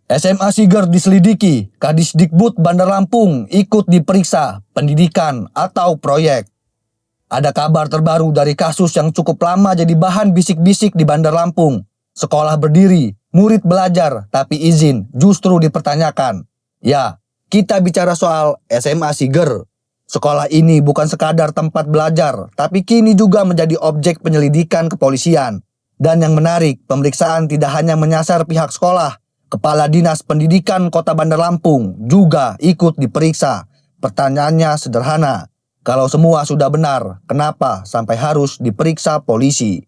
SMA Siger diselidiki, Kadisdikbud Bandar Lampung ikut diperiksa pendidikan atau proyek. Ada kabar terbaru dari kasus yang cukup lama jadi bahan bisik-bisik di Bandar Lampung. Sekolah berdiri, murid belajar, tapi izin justru dipertanyakan. Ya, kita bicara soal SMA Siger. Sekolah ini bukan sekadar tempat belajar, tapi kini juga menjadi objek penyelidikan kepolisian. Dan yang menarik, pemeriksaan tidak hanya menyasar pihak sekolah. Kepala Dinas Pendidikan Kota Bandar Lampung juga ikut diperiksa. Pertanyaannya sederhana, kalau semua sudah benar, kenapa sampai harus diperiksa polisi?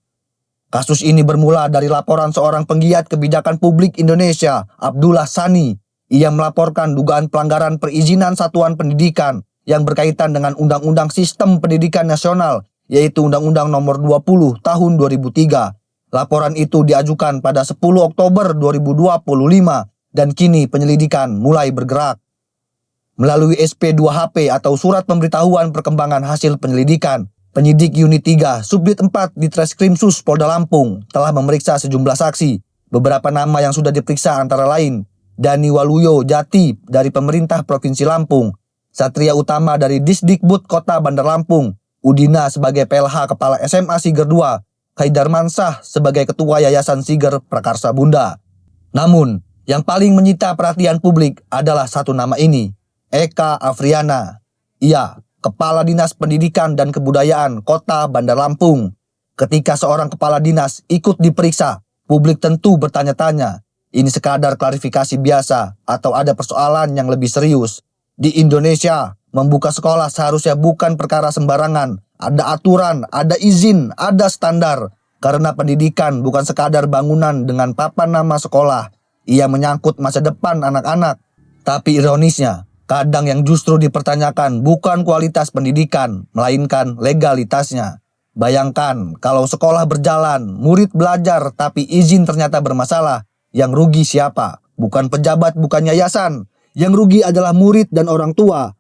Kasus ini bermula dari laporan seorang penggiat kebijakan publik Indonesia, Abdullah Sani. Ia melaporkan dugaan pelanggaran perizinan satuan pendidikan yang berkaitan dengan Undang-Undang Sistem Pendidikan Nasional, yaitu Undang-Undang Nomor 20 Tahun 2003. Laporan itu diajukan pada 10 Oktober 2025 dan kini penyelidikan mulai bergerak. Melalui SP2HP atau Surat Pemberitahuan Perkembangan Hasil Penyelidikan, penyidik Unit 3 Subdit 4 di Treskrimsus Polda Lampung telah memeriksa sejumlah saksi. Beberapa nama yang sudah diperiksa antara lain Dani Waluyo Jati dari pemerintah Provinsi Lampung, Satria Utama dari Disdikbud Kota Bandar Lampung, Udina sebagai PLH Kepala SMA Siger 2, Haidar Mansah sebagai Ketua Yayasan Siger Prakarsa Bunda. Namun, yang paling menyita perhatian publik adalah satu nama ini, Eka Afriana. Ia, Kepala Dinas Pendidikan dan Kebudayaan Kota Bandar Lampung. Ketika seorang kepala dinas ikut diperiksa, publik tentu bertanya-tanya, ini sekadar klarifikasi biasa atau ada persoalan yang lebih serius? Di Indonesia, membuka sekolah seharusnya bukan perkara sembarangan. Ada aturan, ada izin, ada standar. Karena pendidikan bukan sekadar bangunan dengan papan nama sekolah. Ia menyangkut masa depan anak-anak. Tapi ironisnya, kadang yang justru dipertanyakan bukan kualitas pendidikan, melainkan legalitasnya. Bayangkan kalau sekolah berjalan, murid belajar, tapi izin ternyata bermasalah. Yang rugi siapa? Bukan pejabat, bukan yayasan. Yang rugi adalah murid dan orang tua.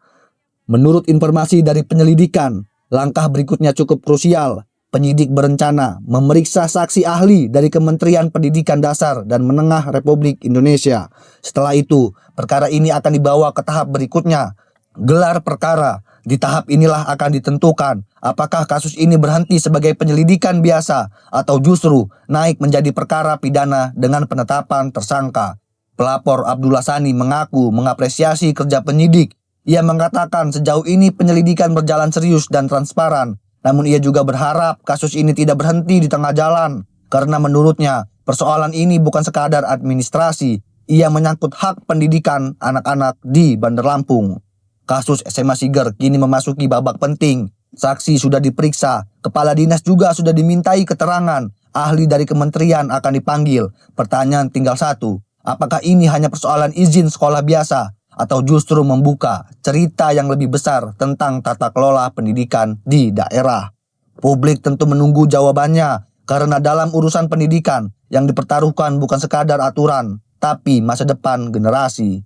Menurut informasi dari penyelidikan, langkah berikutnya cukup krusial. Penyidik berencana memeriksa saksi ahli dari Kementerian Pendidikan Dasar dan Menengah Republik Indonesia. Setelah itu, perkara ini akan dibawa ke tahap berikutnya, gelar perkara. Di tahap inilah akan ditentukan apakah kasus ini berhenti sebagai penyelidikan biasa atau justru naik menjadi perkara pidana dengan penetapan tersangka. Pelapor Abdullah Sani mengaku mengapresiasi kerja penyidik. Ia mengatakan sejauh ini penyelidikan berjalan serius dan transparan. Namun ia juga berharap kasus ini tidak berhenti di tengah jalan. Karena menurutnya persoalan ini bukan sekadar administrasi. Ia menyangkut hak pendidikan anak-anak di Bandar Lampung. Kasus SMA Siger kini memasuki babak penting. Saksi sudah diperiksa, kepala dinas juga sudah dimintai keterangan. Ahli dari kementerian akan dipanggil. Pertanyaan tinggal satu, apakah ini hanya persoalan izin sekolah biasa? Atau justru membuka cerita yang lebih besar tentang tata kelola pendidikan di daerah. Publik tentu menunggu jawabannya, karena dalam urusan pendidikan yang dipertaruhkan bukan sekadar aturan, tapi masa depan generasi.